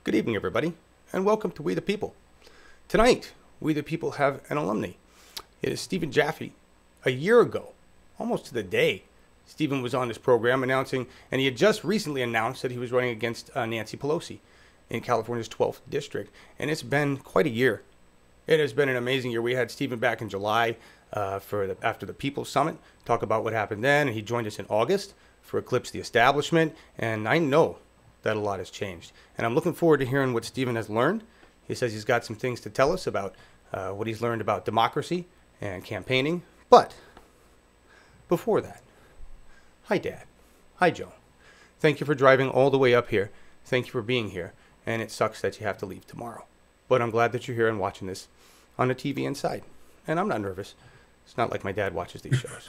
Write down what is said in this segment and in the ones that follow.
Good evening, everybody, and welcome to We the People. Tonight, We the People have an alumni. It is Stephen Jaffe. A year ago, almost to the day, Stephen was on this program announcing, and he had just recently announced that he was running against Nancy Pelosi in California's 12th district. And it's been quite a year. It has been an amazing year. We had Stephen back in July after the People's Summit, talk about what happened then, and he joined us in August for Eclipse the Establishment, and I know that a lot has changed. And I'm looking forward to hearing what Stephen has learned. He says he's got some things to tell us about what he's learned about democracy and campaigning. But before that, hi, Dad. Hi, Joe. Thank you for driving all the way up here. Thank you for being here. And it sucks that you have to leave tomorrow. But I'm glad that you're here and watching this on the TV inside. And I'm not nervous. It's not like my dad watches these shows.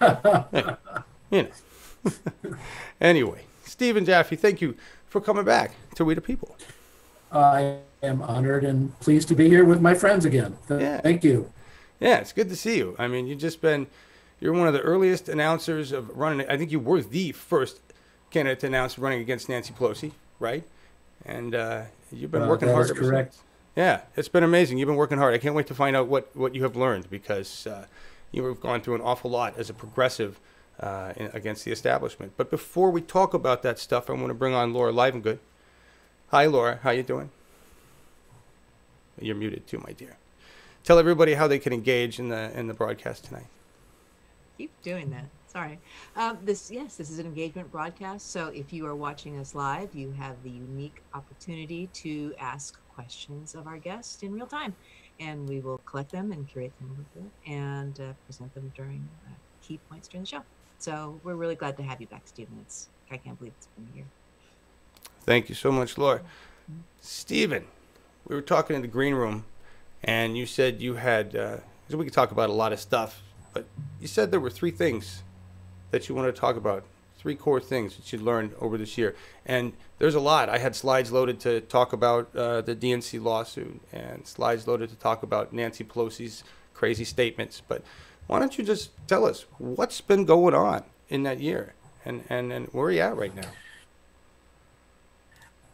Hey, you know. Anyway, Stephen Jaffe, thank you for coming back to We the People. I am honored and pleased to be here with my friends again. Thank you. Yeah, it's good to see you. I mean, you're one of the earliest announcers of running. I think you were the first candidate to announce running against Nancy Pelosi, right? And you've been working hard. That's correct. Yeah, it's been amazing. You've been working hard. I can't wait to find out what you have learned, because you have gone through an awful lot as a progressive against the establishment. But before we talk about that stuff, I want to bring on Laura Livengood. Hi, Laura. How you doing? You're muted too, my dear. Tell everybody how they can engage in the broadcast tonight. Keep doing that. Sorry. This is an engagement broadcast. So if you are watching us live, you have the unique opportunity to ask questions of our guest in real time, and we will collect them and curate them a little bit and present them during key points during the show. So we're really glad to have you back, Stephen. I can't believe it's been a year. Thank you so much, Laura. Stephen, we were talking in the green room, and you said you had, we could talk about a lot of stuff, but you said there were three things that you wanted to talk about, three core things that you learned over this year. And there's a lot. I had slides loaded to talk about the DNC lawsuit and slides loaded to talk about Nancy Pelosi's crazy statements. But why don't you just tell us what's been going on in that year and where are you at right now?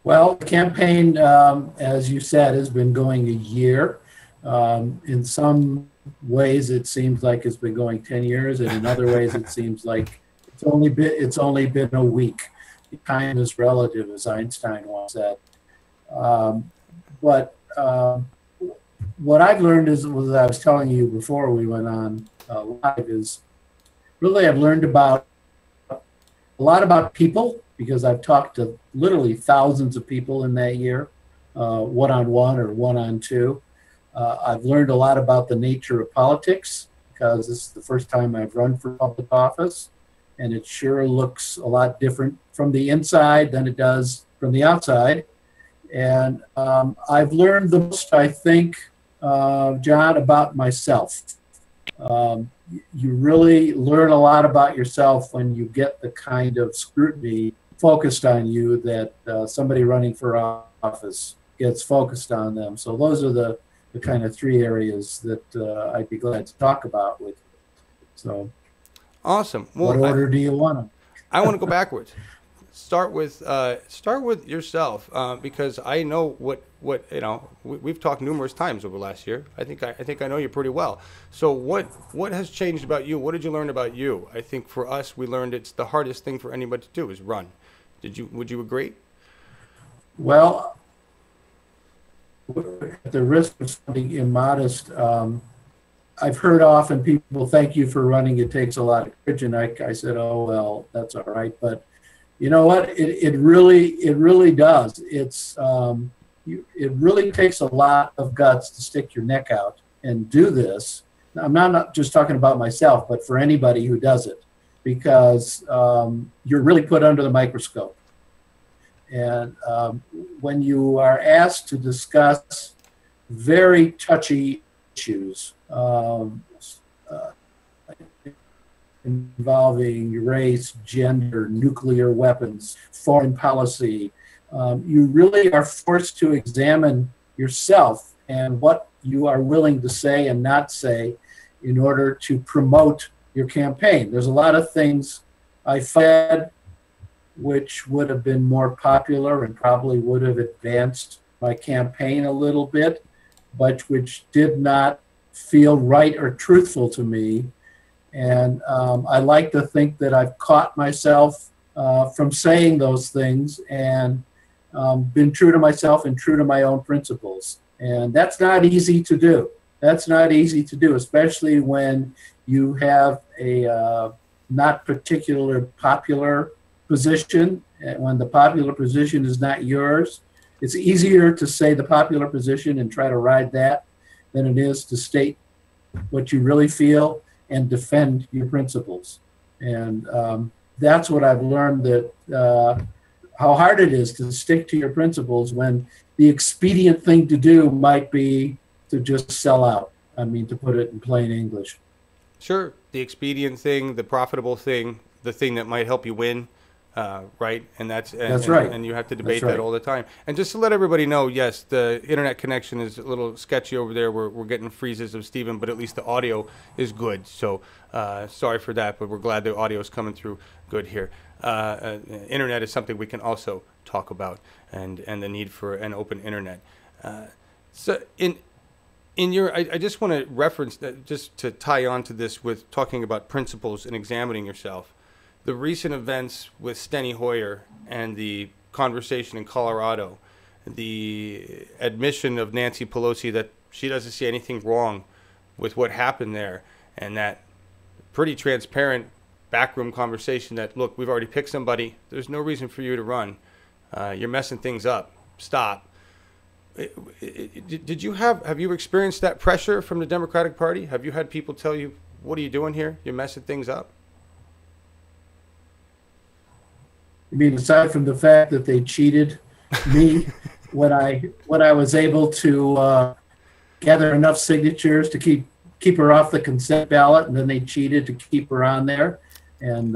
Well, the campaign, as you said, has been going a year. In some ways, it seems like it's been going 10 years, and in other ways, it seems like it's only been a week. Time is relative, as Einstein once said. But what I've learned is, what I was telling you before we went on live, is really I've learned a lot about people, because I've talked to literally thousands of people in that year, one-on-one or one-on-two. I've learned a lot about the nature of politics, because this is the first time I've run for public office, and it sure looks a lot different from the inside than it does from the outside. And I've learned the most, I think, John, about myself. You really learn a lot about yourself when you get the kind of scrutiny focused on you that somebody running for office gets focused on them. So those are the kind of three areas that I'd be glad to talk about with you. So, awesome. Well, what order do you want them? I want to go backwards. Start with yourself, because I know what you know. We've talked numerous times over the last year. I think I know you pretty well. So what has changed about you? What did you learn about you? I think for us, we learned it's the hardest thing for anybody to do is run. Would you agree? Well, at the risk of sounding immodest, I've heard often people, thank you for running, it takes a lot of courage. And I said, oh, well, that's all right. But you know what? It really does. It really takes a lot of guts to stick your neck out and do this. I'm not just talking about myself, but for anybody who does it, because you're really put under the microscope. And when you are asked to discuss very touchy issues involving race, gender, nuclear weapons, foreign policy, you really are forced to examine yourself and what you are willing to say and not say in order to promote your campaign. There's a lot of things I said which would have been more popular and probably would have advanced my campaign a little bit, but which did not feel right or truthful to me. And I like to think that I've caught myself from saying those things and been true to myself and true to my own principles. And that's not easy to do. That's not easy to do, especially when you have a not particular popular position. And when the popular position is not yours, it's easier to say the popular position and try to ride that than it is to state what you really feel and defend your principles. And that's what I've learned, that how hard it is to stick to your principles when the expedient thing to do might be to just sell out. I mean, to put it in plain English. Sure, the expedient thing, the profitable thing, the thing that might help you win, right? And that's right. And you have to debate that all the time. And just to let everybody know, yes, the internet connection is a little sketchy over there. We're getting freezes of Stephen, but at least the audio is good. So sorry for that, but we're glad the audio is coming through good here. Internet is something we can also talk about, and the need for an open internet. So in your, I just want to reference that, just to tie on to this with talking about principles and examining yourself. The recent events with Steny Hoyer and the conversation in Colorado, the admission of Nancy Pelosi that she doesn't see anything wrong with what happened there, and that pretty transparent backroom conversation that, look, we've already picked somebody. There's no reason for you to run. You're messing things up. Stop. Did you have you experienced that pressure from the Democratic Party? Have you had people tell you, what are you doing here? You're messing things up? I mean, aside from the fact that they cheated me when I was able to gather enough signatures to keep her off the consent ballot, and then they cheated to keep her on there. And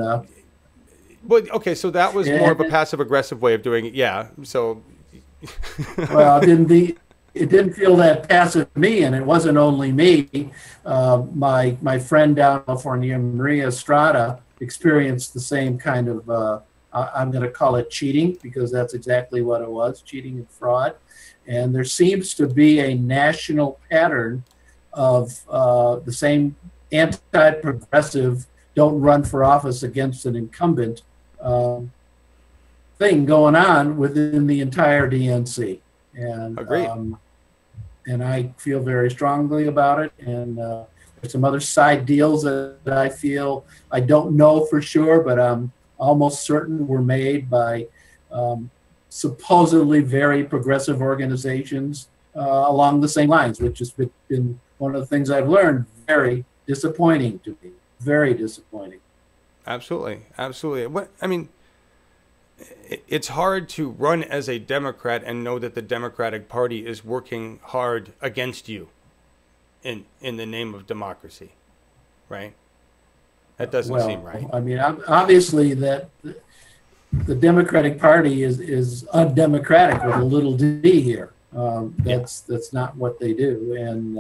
but okay, so that was more of a passive aggressive way of doing it. Yeah. So well, it didn't feel that passive to me, and it wasn't only me. My friend down in California, Maria Estrada, experienced the same kind of I'm going to call it cheating, because that's exactly what it was, cheating and fraud. And there seems to be a national pattern of the same anti-progressive, don't run for office against an incumbent thing going on within the entire DNC. And agreed. And I feel very strongly about it. And there's some other side deals that I feel, I don't know for sure, but I'm almost certain were made by supposedly very progressive organizations along the same lines, which has been one of the things I've learned, very disappointing to me, very disappointing. Absolutely, absolutely. I mean, it's hard to run as a Democrat and know that the Democratic Party is working hard against you in the name of democracy, right? That doesn't seem right. I mean, obviously that the Democratic Party is undemocratic with a little d here. That's not what they do, and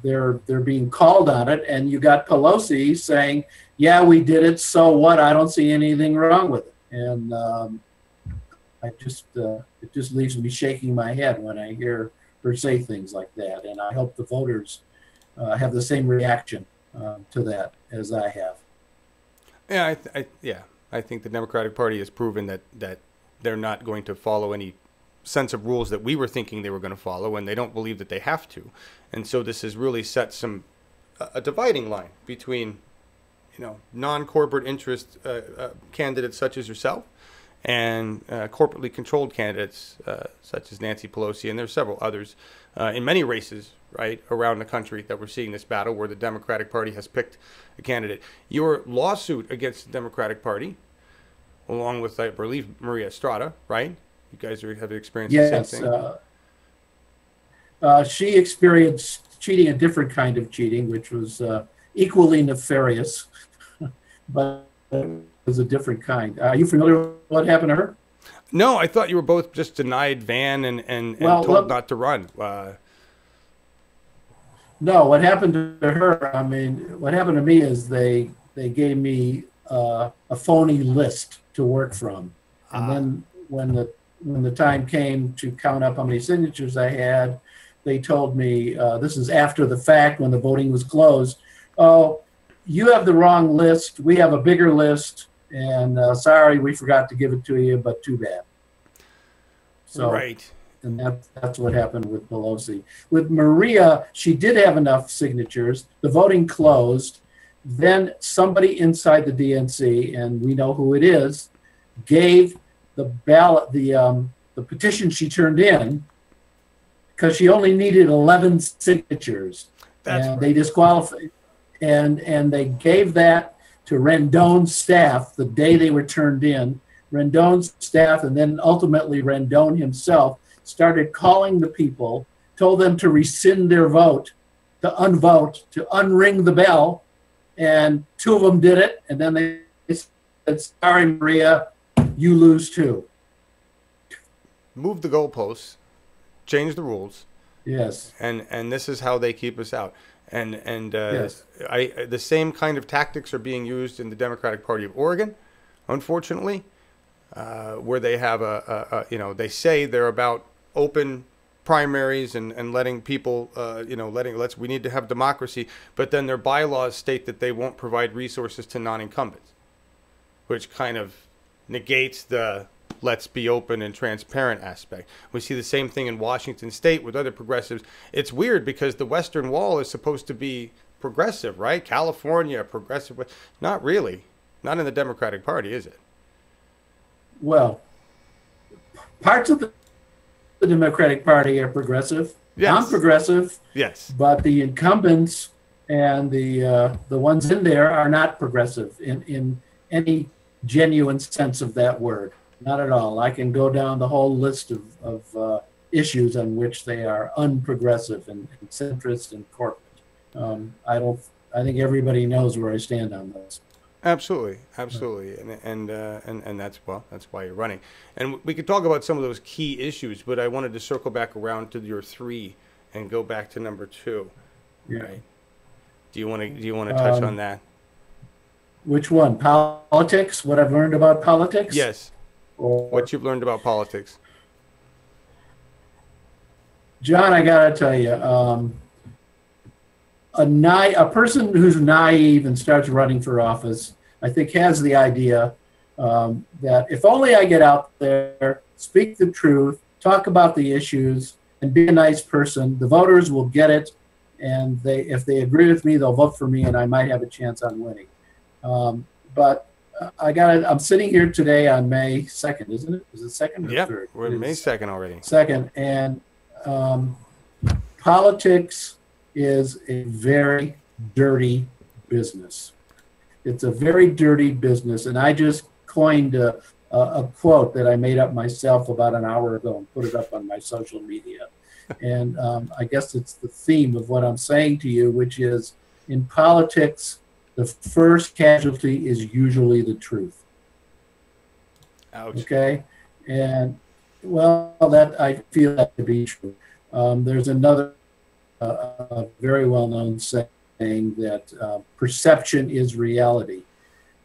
they're being called on it. And you got Pelosi saying, "Yeah, we did it. So what? I don't see anything wrong with it." And it just leaves me shaking my head when I hear her say things like that. And I hope the voters have the same reaction to that as I have. Yeah, I think the Democratic Party has proven that they're not going to follow any sense of rules that we were thinking they were going to follow, and they don't believe that they have to. And so this has really set a dividing line between, non-corporate interest candidates such as yourself and corporately controlled candidates such as Nancy Pelosi, and there's several others in many races right around the country that we're seeing this battle where the Democratic Party has picked a candidate. Your lawsuit against the Democratic Party, along with, I believe, Maria Estrada, right? You guys have experienced the same thing. She experienced cheating, a different kind of cheating, which was equally nefarious, but it was a different kind. Are you familiar with what happened to her? No, I thought you were both just denied van and told not to run. No, what happened to her, I mean, what happened to me is they gave me a phony list to work from. And then when the time came to count up how many signatures I had, they told me, this is after the fact when the voting was closed, oh, you have the wrong list. We have a bigger list. And sorry, we forgot to give it to you, but too bad. So, right. And that's what happened with Pelosi. With Maria, she did have enough signatures. The voting closed. Then somebody inside the DNC, and we know who it is, gave the ballot, the petition she turned in, because she only needed 11 signatures. That's and right. They disqualified, and they gave that to Rendon's staff the day they were turned in. Rendon's staff, and then ultimately Rendon himself, started calling the people, told them to rescind their vote, to unvote, to unring the bell, and two of them did it, and then they said, sorry, Maria, you lose too. Move the goalposts, change the rules. Yes. And this is how they keep us out. And Yes. The same kind of tactics are being used in the Democratic Party of Oregon, unfortunately, where they have they say they're about open primaries and letting people, we need to have democracy, but then their bylaws state that they won't provide resources to non-incumbents, which kind of negates the let's be open and transparent aspect. We see the same thing in Washington State with other progressives. It's weird because the Western Wall is supposed to be progressive, right? California, progressive. Not really. Not in the Democratic Party, is it? Well, parts of the Democratic Party are progressive. Yes. I'm progressive. Yes. But the incumbents and the ones in there are not progressive in any genuine sense of that word. Not at all. I can go down the whole list of issues on which they are unprogressive and centrist and corporate. I think everybody knows where I stand on those. Absolutely, and that's why you're running. And we could talk about some of those key issues, but I wanted to circle back around to your 3 and go back to number 2. Yeah. Right? Do you want to touch on that? Which one? Politics? What I've learned about politics? Yes. Or, what you've learned about politics? John, I gotta tell you, a person who's naive and starts running for office, I think, has the idea that if only I get out there, speak the truth, talk about the issues, and be a nice person, the voters will get it, and if they agree with me, they'll vote for me, and I might have a chance on winning. But I'm sitting here today on May 2nd, isn't it? Is it 2nd or 3rd? Yep, we're May 2nd already. 2nd, and politics is a very dirty business. It's a very dirty business, and I just coined a quote that I made up myself about an hour ago and put it up on my social media. And I guess it's the theme of what I'm saying to you, which is, in politics, the first casualty is usually the truth. Ouch. Okay? And, well, that I feel that to be true. There's another very well-known saying that perception is reality.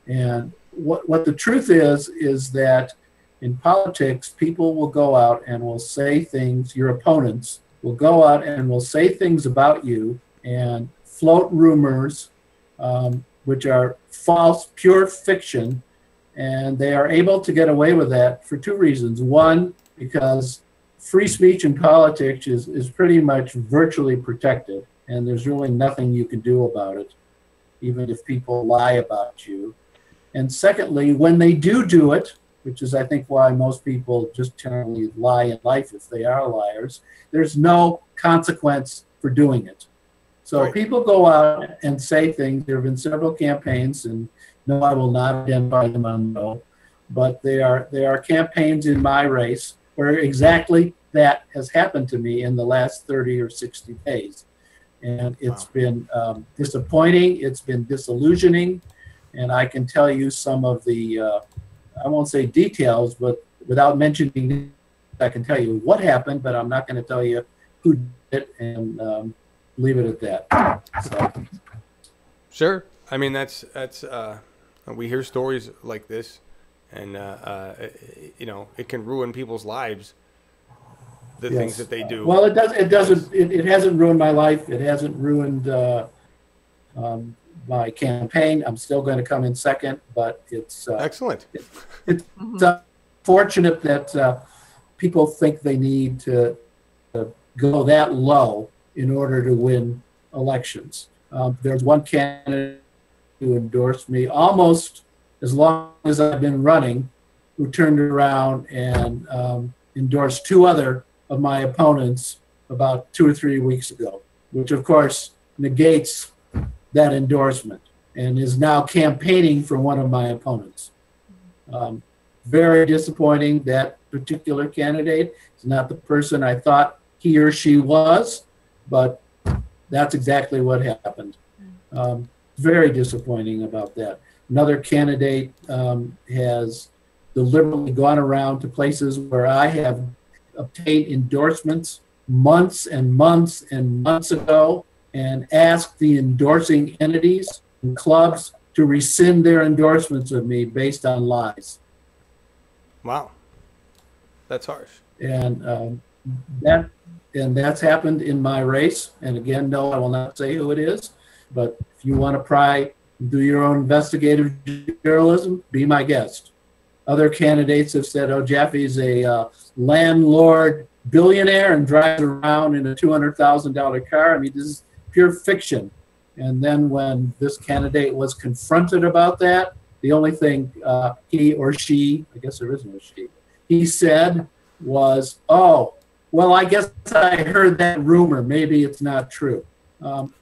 And what the truth is that in politics, people will go out and will say things, your opponents will go out and will say things about you and float rumors, which are false, pure fiction, and they are able to get away with that for 2 reasons. One, because free speech in politics is pretty much virtually protected, and there's really nothing you can do about it, even if people lie about you. And secondly, when they do it, which is I think why most people just generally lie in life if they are liars, there's no consequence for doing it. So Right. People go out and say things. There have been several campaigns, and no, I will not identify them on no, but there are campaigns in my race where exactly that has happened to me in the last 30 or 60 days. And it's been disappointing, it's been disillusioning, and I can tell you some of the, I won't say details, but without mentioning, I can tell you what happened, but I'm not going to tell you who did it, and leave it at that. So. Sure. I mean, that's we hear stories like this, and you know, it can ruin people's lives. The Yes. things that they do. Well, it does. It doesn't. It hasn't ruined my life. It hasn't ruined my campaign. I'm still going to come in second, but it's Excellent. it's unfortunate that people think they need to go that low in order to win elections. There's one candidate who endorsed me almost as long as I've been running, who turned around and endorsed two other of my opponents about 2 or 3 weeks ago, which of course negates that endorsement and is now campaigning for one of my opponents. Very disappointing. That particular candidate is not the person I thought he or she was, but that's exactly what happened. Very disappointing about that. Another candidate has deliberately gone around to places where I have obtained endorsements months and months and months ago and asked the endorsing entities and clubs to rescind their endorsements of me based on lies. Wow, that's harsh. And that's happened in my race. And again, no, I will not say who it is. But if you want to pry, do your own investigative journalism, be my guest. Other candidates have said, oh, Jaffe's a landlord billionaire and drives around in a $200,000 car. I mean, this is pure fiction. And then when this candidate was confronted about that, the only thing he or she, I guess there is no she, he said was, oh, well, I guess I heard that rumor. Maybe it's not true.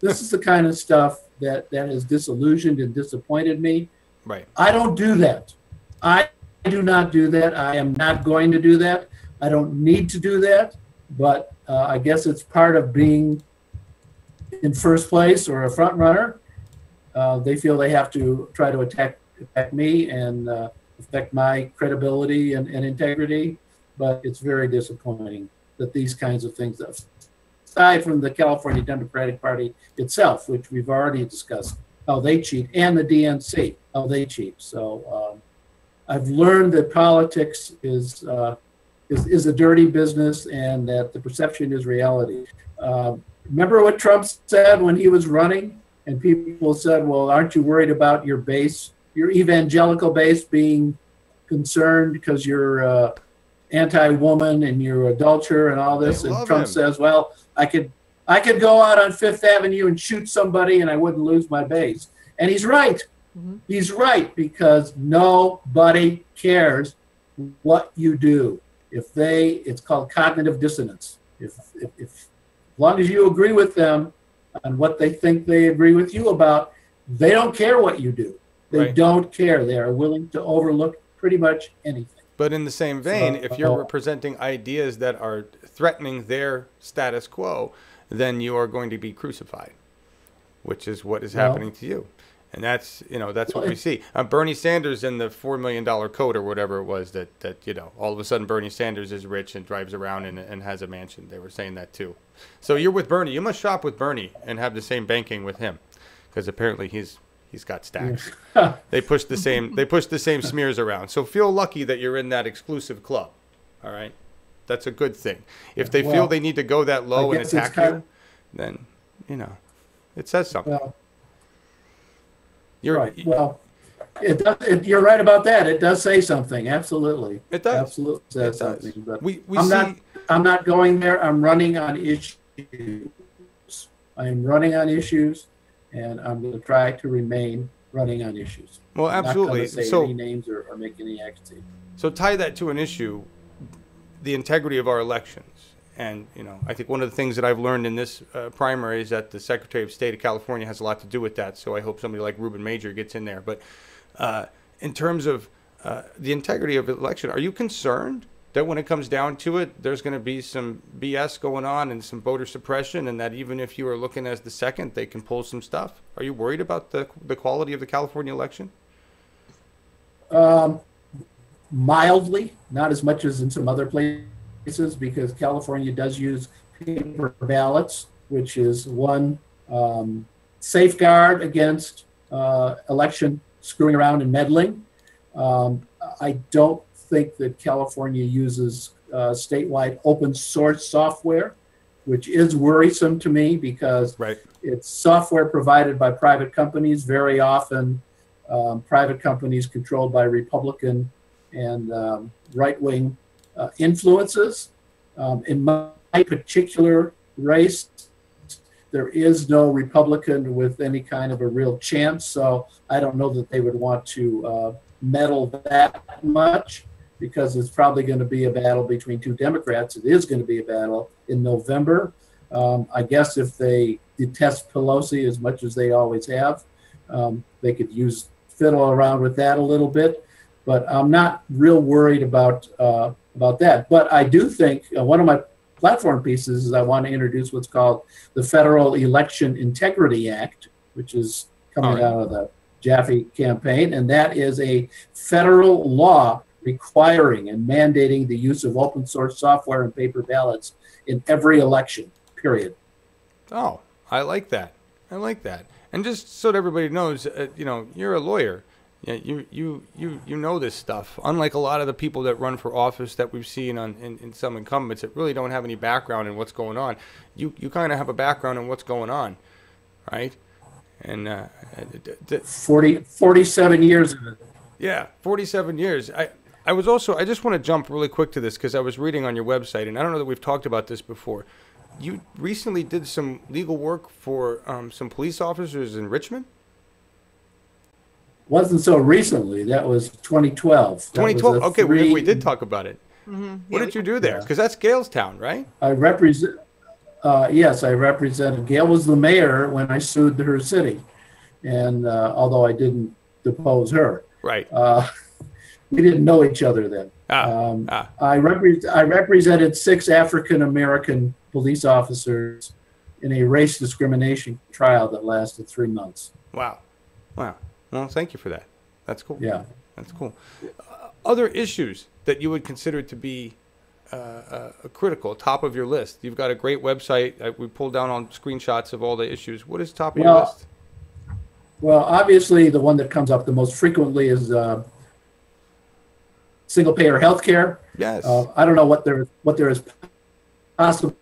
This is the kind of stuff that has disillusioned and disappointed me. Right. I don't do that. I do not do that. I am not going to do that. I don't need to do that. But I guess it's part of being in first place or a front runner. They feel they have to try to attack me and affect my credibility and integrity. But it's very disappointing that these kinds of things, aside from the California Democratic Party itself, which we've already discussed, how they cheat, and the DNC, how they cheat. So I've learned that politics is a dirty business and that the perception is reality. Remember what Trump said when he was running? And people said, well, aren't you worried about your base, your evangelical base being concerned because you're anti-woman and you're adulterer and all this? And Trump says, well, I could go out on Fifth Avenue and shoot somebody and I wouldn't lose my base. And he's right. Mm-hmm. He's right, because nobody cares what you do. It's called cognitive dissonance. If as long as you agree with them on what they think they agree with you about, they don't care what you do. They don't care. They are willing to overlook pretty much anything. But in the same vein, if you're representing ideas that are threatening their status quo, then you are going to be crucified, which is what is happening to you. And that's what we see. Bernie Sanders in the $4 million coat or whatever it was that all of a sudden Bernie Sanders is rich and drives around and has a mansion. They were saying that too. So you're with Bernie. You must shop with Bernie and have the same banking with him, because apparently he's got stacks. They push the same smears around. So feel lucky that you're in that exclusive club. All right, that's a good thing. If they feel they need to go that low and attack you, then it says something. Well, you're right. Well, you're right about that. It does say something. Absolutely. It does. Absolutely says something. But I'm not going there. I'm running on issues. I am running on issues, and I'm going to try to remain running on issues. Well, absolutely. I'm not going to say any names or make any actions. So tie that to an issue, the integrity of our elections. And, I think one of the things that I've learned in this primary is that the Secretary of State of California has a lot to do with that. So I hope somebody like Ruben Major gets in there. But in terms of the integrity of the election, are you concerned that when it comes down to it, there's going to be some BS going on and some voter suppression, and that even if you are looking as the second, they can pull some stuff? Are you worried about the quality of the California election? Mildly, not as much as in some other places, because California does use paper ballots, which is one safeguard against election screwing around and meddling. I don't think that California uses statewide open source software, which is worrisome to me because Right. it's software provided by private companies, very often private companies controlled by Republican and right-wing influences. In my particular race, there is no Republican with any kind of a real chance, so I don't know that they would want to meddle that much, because it's probably going to be a battle between two Democrats. It is going to be a battle in November. I guess if they detest Pelosi as much as they always have, they could fiddle around with that a little bit. But I'm not real worried about that. But I do think one of my platform pieces is I want to introduce what's called the Federal Election Integrity Act, which is coming out of the Jaffe campaign, and that is a federal law requiring and mandating the use of open source software and paper ballots in every election, period. Oh, I like that. I like that. And just so that everybody knows, you're a lawyer. Yeah, you know this stuff. Unlike a lot of the people that run for office that we've seen in some incumbents that really don't have any background in what's going on, you kind of have a background in what's going on, right? And 47 years of it. Yeah, 47 years. I just want to jump really quick to this because I was reading on your website, and I don't know that we've talked about this before. You recently did some legal work for some police officers in Richmond? Wasn't so recently. That was 2012. 2012. Okay, we did talk about it. Mm-hmm. What did you do there? Because that's Galestown, right? I represent. Yes, I represented. Gail was the mayor when I sued her city, and although I didn't depose her, right? We didn't know each other then. I represented 6 African American police officers in a race discrimination trial that lasted 3 months. Wow. Well, thank you for that. That's cool. Yeah. That's cool. Other issues that you would consider to be critical, top of your list. You've got a great website. We pulled down on screenshots of all the issues. What is top of your list? Well, obviously the one that comes up the most frequently is single-payer healthcare. Yes. I don't know what there is possibly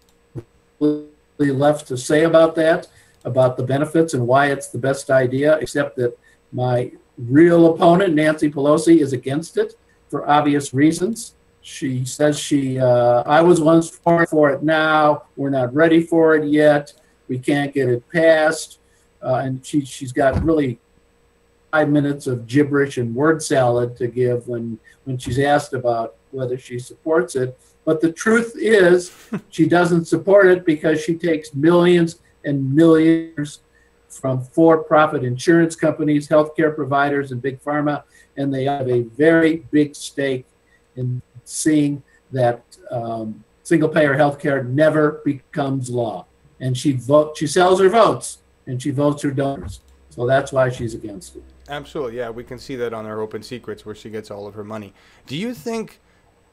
left to say about that, about the benefits and why it's the best idea, except that my real opponent, Nancy Pelosi, is against it for obvious reasons. She says I was once for it now. We're not ready for it yet. We can't get it passed. And she's got really 5 minutes of gibberish and word salad to give when she's asked about whether she supports it. But the truth is she doesn't support it because she takes millions and millions from for-profit insurance companies, healthcare providers, and big pharma, and they have a very big stake in seeing that single-payer healthcare never becomes law. And she sells her votes, and she votes her donors. So that's why she's against it. Absolutely, yeah. We can see that on her Open Secrets where she gets all of her money. Do you think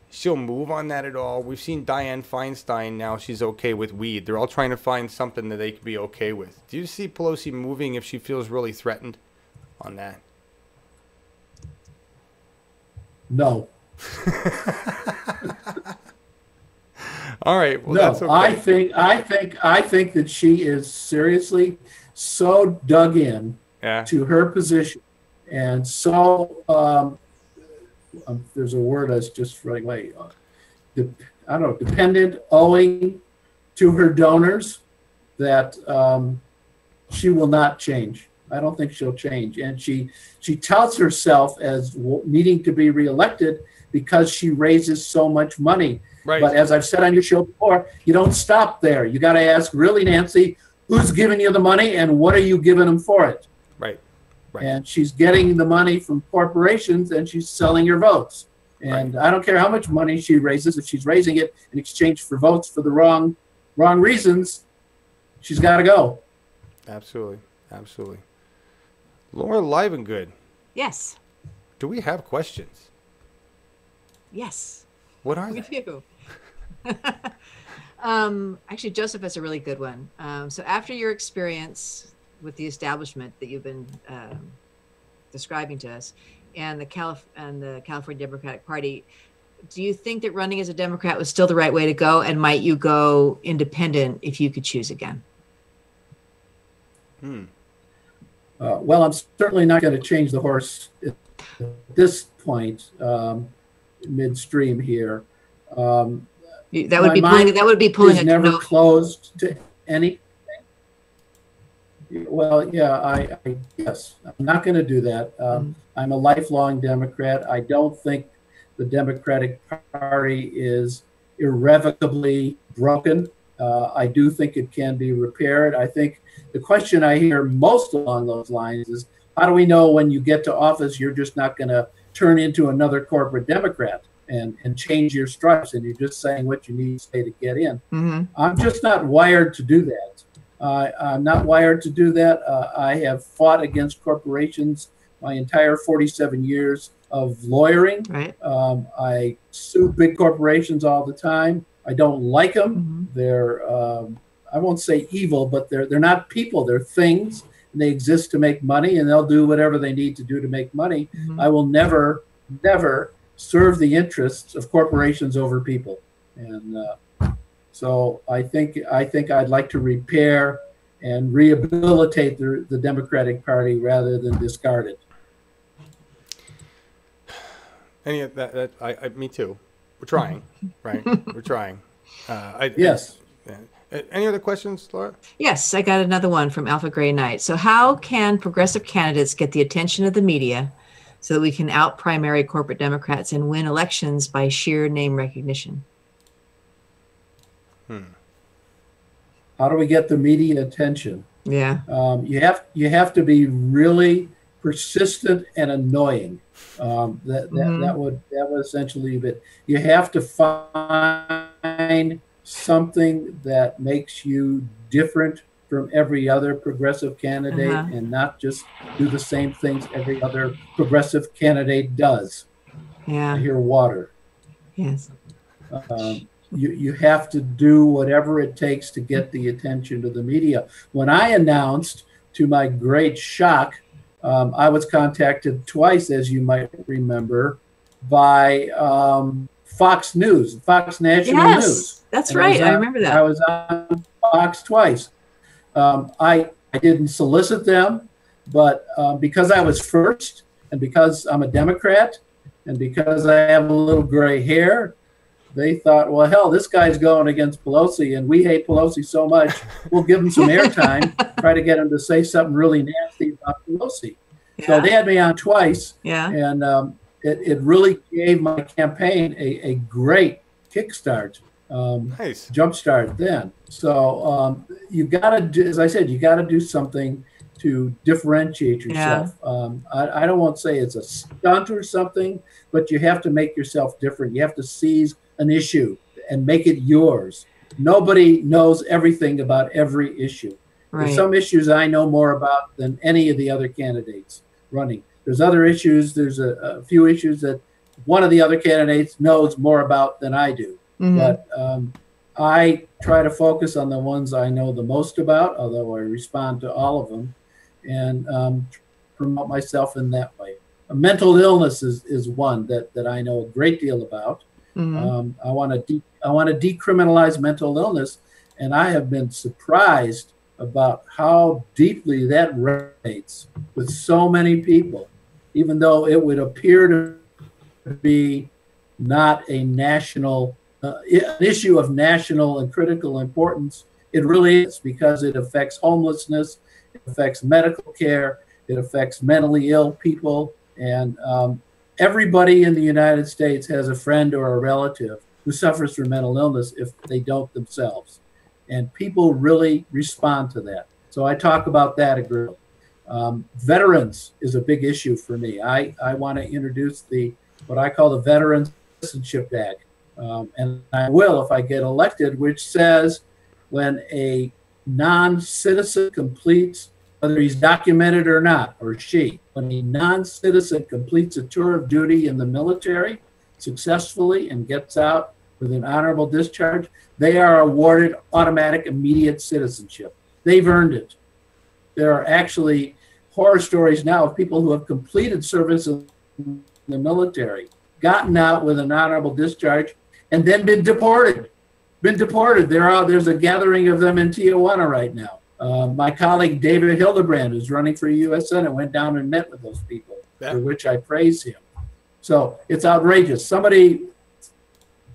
she'll move on that at all? We've seen Dianne Feinstein now. She's okay with weed. They're all trying to find something that they could be okay with. Do you see Pelosi moving if she feels really threatened on that? No. All right. Well, no, that's okay. I think that she is seriously so dug in to her position, and so there's a word that's just right away. I don't know, dependent, owing to her donors, that she will not change. I don't think she'll change, and she touts herself as needing to be reelected because she raises so much money. Right. But as I've said on your show before, you don't stop there. You got to ask, really, Nancy, who's giving you the money and what are you giving them for it? Right. And she's getting the money from corporations and she's selling her votes. And I don't care how much money she raises, if she's raising it in exchange for votes for the wrong reasons, she's got to go. Absolutely. Absolutely. Laura Livengood. Yes. Do we have questions? Yes. What are they? We do. Actually, Joseph has a really good one. So after your experience with the establishment that you've been describing to us, and the California Democratic Party. Do you think that running as a Democrat was still the right way to go? And might you go independent if you could choose again? Well, I'm certainly not going to change the horse at this point, midstream here. That would be pulling is never closed to anything. Well, yeah, yes, I'm not going to do that. I'm a lifelong Democrat. I don't think the Democratic Party is irrevocably broken. I do think it can be repaired. I think the question I hear most along those lines is, how do we know when you get to office you're just not going to turn into another corporate Democrat and change your stripes and you're just saying what you need to say to get in? I'm just not wired to do that. I'm not wired to do that. I have fought against corporations my entire 47 years of lawyering. Right. I sue big corporations all the time. I don't like them. They're, I won't say evil, but they're not people. They're things, and they exist to make money, and they'll do whatever they need to do to make money. I will never serve the interests of corporations over people. And so I think I'd like to repair and rehabilitate the Democratic Party rather than discard it. Any of that? Me too. We're trying, right? We're trying. Yes. Any other questions, Laura? Yes, I got another one from Alpha Gray Knight. So how can progressive candidates get the attention of the media so that we can out-primary corporate Democrats and win elections by sheer name recognition? How do we get the media attention? Yeah. You have to be really persistent and annoying. That would essentially be it. You have to find something that makes you different from every other progressive candidate and not just do the same things every other progressive candidate does. Yeah. I hear water. Yes. You have to do whatever it takes to get the attention of the media. When I announced, to my great shock, I was contacted twice, as you might remember, by Fox News, Fox National News. That's right. I remember that. I was on Fox twice. I didn't solicit them, but because I was first, and because I'm a Democrat, and because I have a little gray hair, they thought, well, hell, this guy's going against Pelosi, and we hate Pelosi so much, we'll give him some airtime, try to get him to say something really nasty about Pelosi. Yeah. So they had me on twice, and it really gave my campaign a great kickstart, nice jumpstart then. So you got to do, as I said, you got to do something to differentiate yourself. I don't want to say it's a stunt or something, but you have to make yourself different. You have to seize an issue and make it yours. Nobody knows everything about every issue. Right. There's some issues I know more about than any of the other candidates running. There's other issues. There's a few issues that one of the other candidates knows more about than I do. But I try to focus on the ones I know the most about, although I respond to all of them, and promote myself in that way. Mental illness is one that I know a great deal about. I want to decriminalize mental illness, and I have been surprised about how deeply that resonates with so many people, even though it would appear to be not a national an issue of national and critical importance. It really is, because it affects homelessness, it affects medical care, it affects mentally ill people, and everybody in the United States has a friend or a relative who suffers from mental illness if they don't themselves. And people really respond to that. So I talk about that a great deal. Veterans is a big issue for me. I want to introduce what I call the Veteran Citizenship Act. And I will if I get elected, which says when a non-citizen completes, whether he's documented or not, or she, when a non-citizen completes a tour of duty in the military successfully and gets out with an honorable discharge, they are awarded automatic immediate citizenship. They've earned it. There are actually horror stories now of people who have completed service in the military, gotten out with an honorable discharge, and then been deported. There's a gathering of them in Tijuana right now. My colleague David Hildebrand, who's running for U.S. Senate, went down and met with those people, for which I praise him. So it's outrageous. Somebody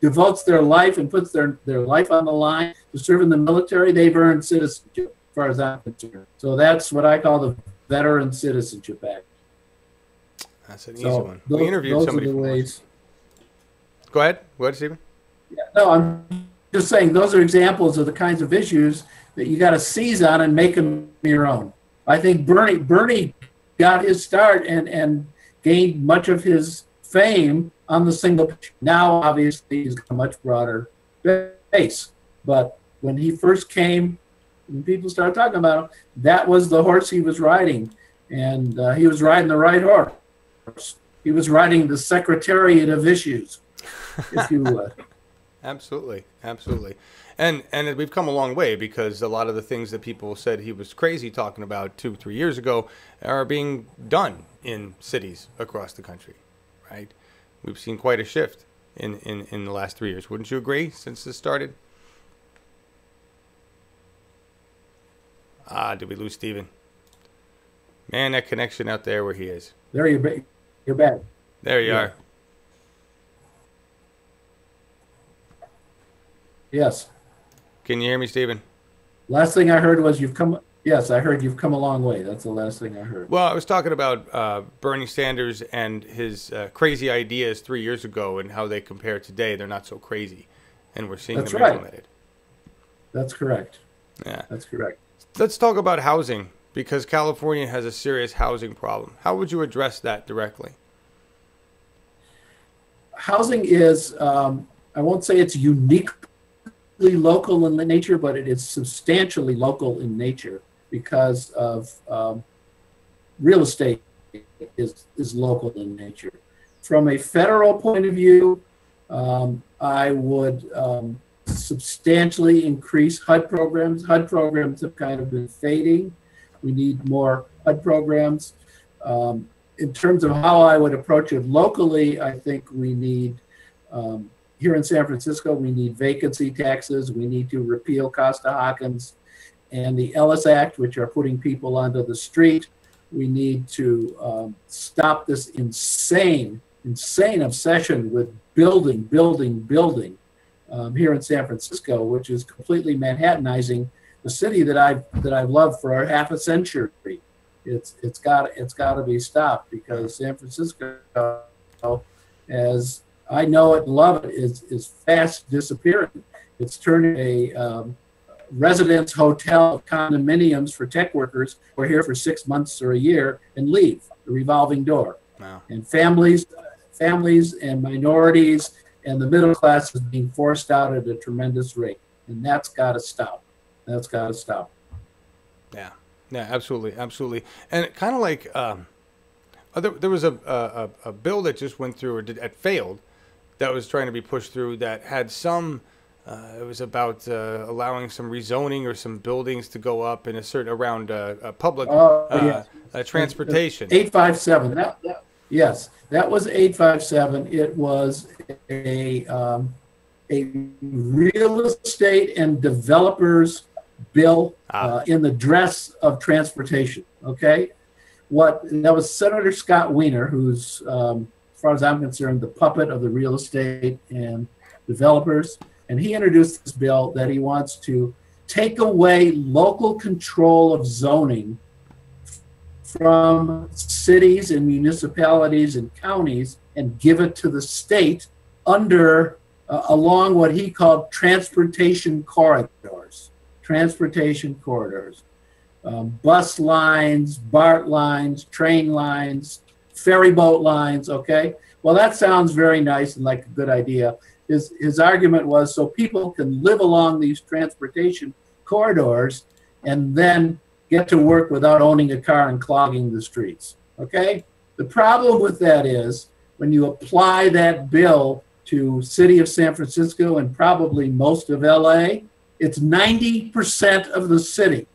devotes their life and puts their life on the line to serve in the military, they've earned citizenship, as far as I'm concerned. So that's what I call the Veteran Citizenship Act. That's an easy one. We interviewed somebody from ways. Go ahead, Stephen. Yeah, no, I'm just saying those are examples of the kinds of issues that you got to seize on and make them your own. I think Bernie got his start and gained much of his fame on the single. Now, obviously, he's got a much broader base. But when he first came, when people started talking about him, that was the horse he was riding. And he was riding the right horse. He was riding the Secretariat of Issues, if you would. Absolutely. And we've come a long way, because a lot of the things that people said he was crazy talking about 2-3 years ago are being done in cities across the country, right? We've seen quite a shift in the last 3 years. Wouldn't you agree, since this started? Did we lose Stephen? Man, that connection out there where he is. There you're back. There you are. Yes. Can you hear me, Stephen? Last thing I heard was you've come. Yes, I heard you've come a long way. That's the last thing I heard. Well, I was talking about Bernie Sanders and his crazy ideas 3 years ago, and how they compare today. They're not so crazy, and we're seeing them implemented. That's correct. Yeah, that's correct. Let's talk about housing, because California has a serious housing problem. How would you address that directly? Housing is, I won't say it's uniquely local in nature, but it is substantially local in nature, because of real estate is local in nature. From a federal point of view, I would substantially increase HUD programs. HUD programs have kind of been fading. We need more HUD programs. In terms of how I would approach it locally, I think we need, here in San Francisco, we need vacancy taxes. We need to repeal Costa-Hawkins and the Ellis Act, which are putting people onto the street. We need to stop this insane obsession with building here in San Francisco, which is completely Manhattanizing the city that I've loved for half a century. It's got to be stopped, because San Francisco, as I know it and love it, is fast disappearing. It's turning a residence hotel of condominiums for tech workers who are here for 6 months or a year and leave, the revolving door. Wow. And families and minorities and the middle class is being forced out at a tremendous rate. And that's got to stop. That's got to stop. Yeah, absolutely. And kind of like there was a bill that just went through, or failed, that was trying to be pushed through, that had some, it was about allowing some rezoning or some buildings to go up in a certain, around public transportation. 857. Yes, that was 857. It was a real estate and developers bill in the dress of transportation. Okay, that was Senator Scott Wiener, who's, as far as I'm concerned, the puppet of the real estate and developers, and he introduced this bill that he wants to take away local control of zoning from cities and municipalities and counties and give it to the state under along what he called transportation corridors. Bus lines, BART lines, train lines, ferry boat lines. Okay, well, that sounds very nice and like a good idea. His argument was so people can live along these transportation corridors and then get to work without owning a car and clogging the streets. Okay, the problem with that is when you apply that bill to city of San Francisco and probably most of LA, it's 90% of the city.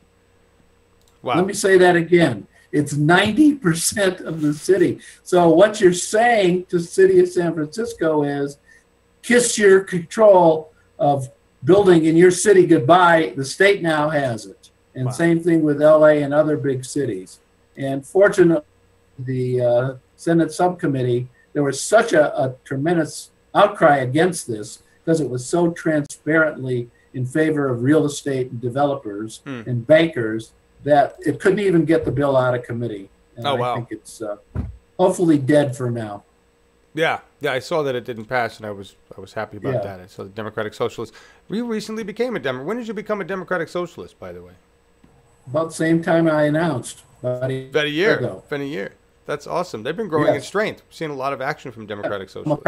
Wow. Let me say that again. It's 90% of the city. So what you're saying to the city of San Francisco is, kiss your control of building in your city goodbye. The state now has it. And Wow. Same thing with LA and other big cities. And fortunately, the Senate subcommittee, there was such a tremendous outcry against this because it was so transparently in favor of real estate and developers and bankers that it couldn't even get the bill out of committee. And I think it's hopefully dead for now. Yeah, I saw that it didn't pass, and I was happy about that. I saw the Democratic Socialist. You recently became a Democrat. When did you become a Democratic Socialist, by the way? About the same time I announced. About a year ago. Been a year. That's awesome. They've been growing in strength. We've seen a lot of action from Democratic Socialists.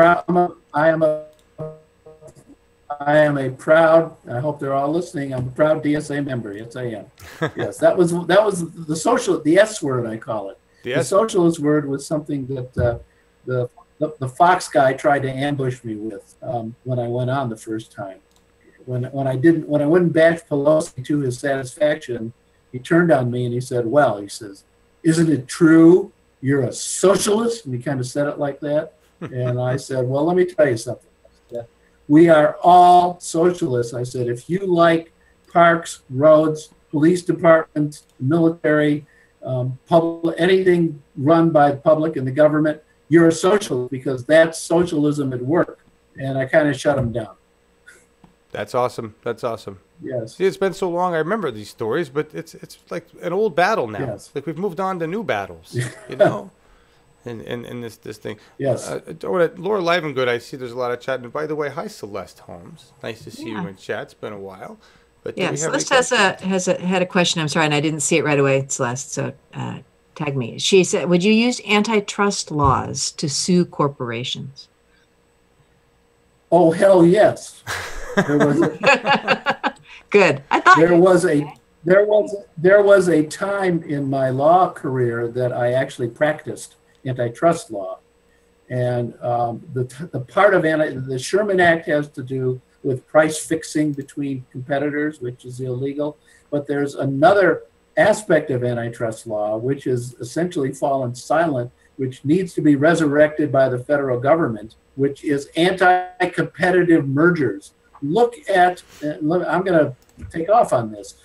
I am a proud, I hope they're all listening, I'm a proud DSA member. Yes, I am. Yes, that was the social, the S word, I call it. The socialist word was something that the Fox guy tried to ambush me with when I went on the first time. When I wouldn't bash Pelosi to his satisfaction, he turned on me and he said, well, he says, isn't it true you're a socialist? And he kind of said it like that. And I said, well, let me tell you something. We are all socialists. I said, if you like parks, roads, police departments, military, public, anything run by the public and the government, you're a socialist because that's socialism at work. And I kind of shut him down. That's awesome. That's awesome. Yes. See, it's been so long. I remember these stories, but it's like an old battle now. Yes. Like we've moved on to new battles, you know. In this thing. Yes. Laura Livengood, I see there's a lot of chat. And by the way, hi Celeste Holmes. Nice to see you in chat. It's been a while. But yeah, Celeste had a question. I'm sorry, and I didn't see it right away, Celeste. So tag me. She said, "Would you use antitrust laws to sue corporations?" Oh hell yes. There was good. I thought there was a time in my law career that I actually practiced antitrust law, and the part of the Sherman Act has to do with price fixing between competitors, which is illegal. But there's another aspect of antitrust law which is essentially fallen silent, which needs to be resurrected by the federal government, which is anti-competitive mergers. Look at, I'm going to take off on this.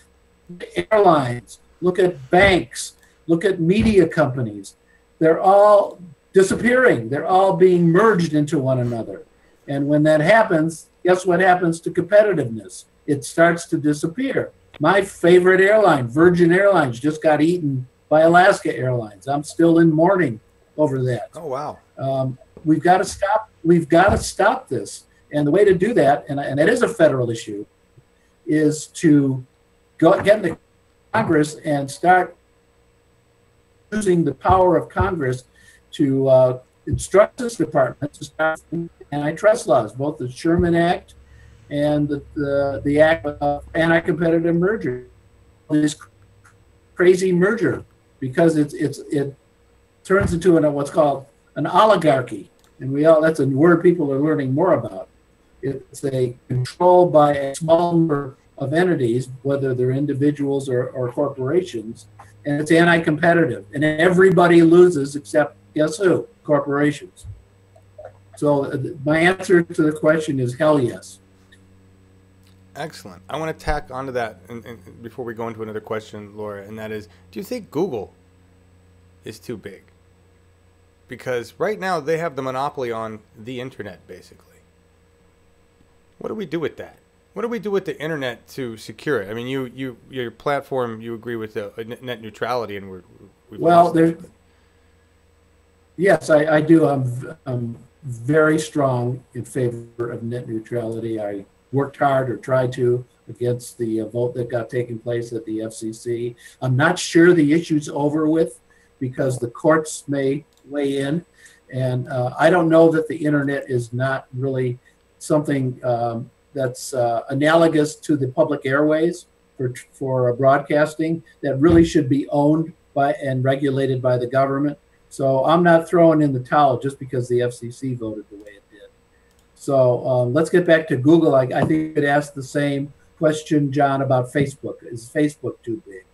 Airlines, look at banks, look at media companies. They're all disappearing. They're all being merged into one another. And when that happens, guess what happens to competitiveness? It starts to disappear. My favorite airline, Virgin Airlines, just got eaten by Alaska Airlines. I'm still in mourning over that. Oh, wow. We've got to stop. We've got to stop this. And the way to do that, and it is a federal issue, is to get into Congress and start using the power of Congress to instruct this department to start antitrust laws, both the Sherman Act and the Act of Anti-Competitive Merger. This crazy merger, because it turns into what's called an oligarchy, and that's a word people are learning more about. It's a control by a small number of entities, whether they're individuals or corporations, and it's anti-competitive. And everybody loses except, guess who? Corporations. So my answer to the question is hell yes. Excellent. I want to tack onto that and before we go into another question, Laura, and that is, do you think Google is too big? Because right now they have the monopoly on the internet, basically. What do we do with that? What do we do with the internet to secure it? I mean, your platform, you agree with the net neutrality, and yes, I do. I'm very strong in favor of net neutrality. I worked hard, or tried to, against the vote that got taken place at the FCC. I'm not sure the issue's over with because the courts may weigh in, and I don't know that the internet is not really something that's analogous to the public airways for broadcasting that really should be owned by and regulated by the government. So I'm not throwing in the towel just because the FCC voted the way it did. So let's get back to Google. I think you could ask the same question, John, about Facebook. Is Facebook too big?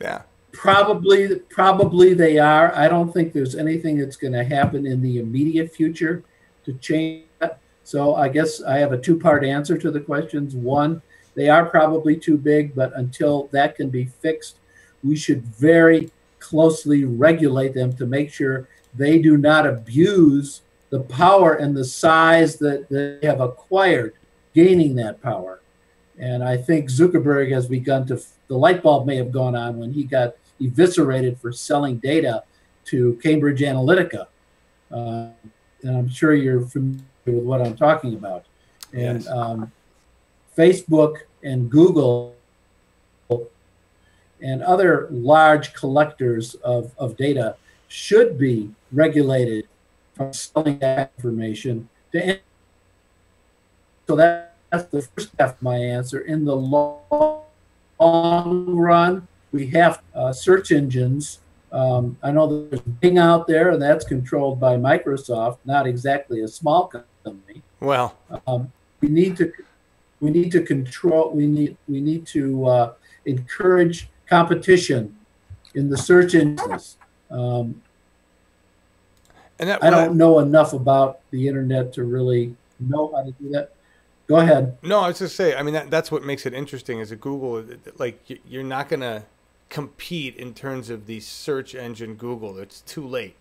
Yeah. Probably they are. I don't think there's anything that's going to happen in the immediate future to change that. So I guess I have a two-part answer to the questions. One, they are probably too big, but until that can be fixed, we should very closely regulate them to make sure they do not abuse the power and the size that they have acquired gaining that power. And I think Zuckerberg has begun to, the light bulb may have gone on when he got eviscerated for selling data to Cambridge Analytica. And I'm sure you're familiar with what I'm talking about. And yes. Facebook and Google and other large collectors of data should be regulated from selling that information to. So that's the first half of my answer. In the long run, we have search engines. I know there's Bing out there, and that's controlled by Microsoft, not exactly a small company. Well, we need to control. We need to encourage competition in the search engines. And I don't know enough about the internet to really know how to do that. Go ahead. No, I was just saying, I mean, that's what makes it interesting is that Google, like, you're not going to compete in terms of the search engine Google. It's too late.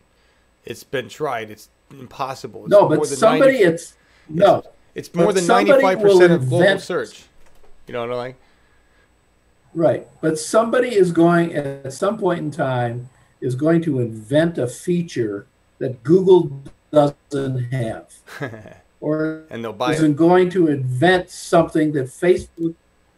It's been tried. It's impossible. It's no, but somebody, it's more than 95% of global search. You know what I mean? Right. But somebody is going, at some point in time, is going to invent a feature that Google doesn't have. Or and they'll buy isn't going to invent something that Facebook,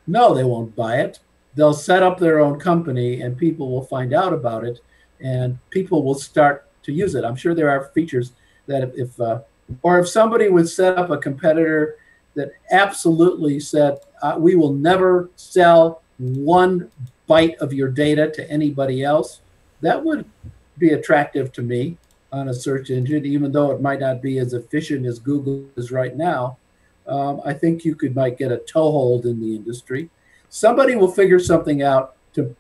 no, they won't buy it. They'll set up their own company and people will find out about it and people will start to use it. I'm sure there are features that if somebody would set up a competitor that absolutely said, we will never sell 1 byte of your data to anybody else, that would be attractive to me on a search engine, even though it might not be as efficient as Google is right now. I think you might get a toehold in the industry. Somebody will figure something out to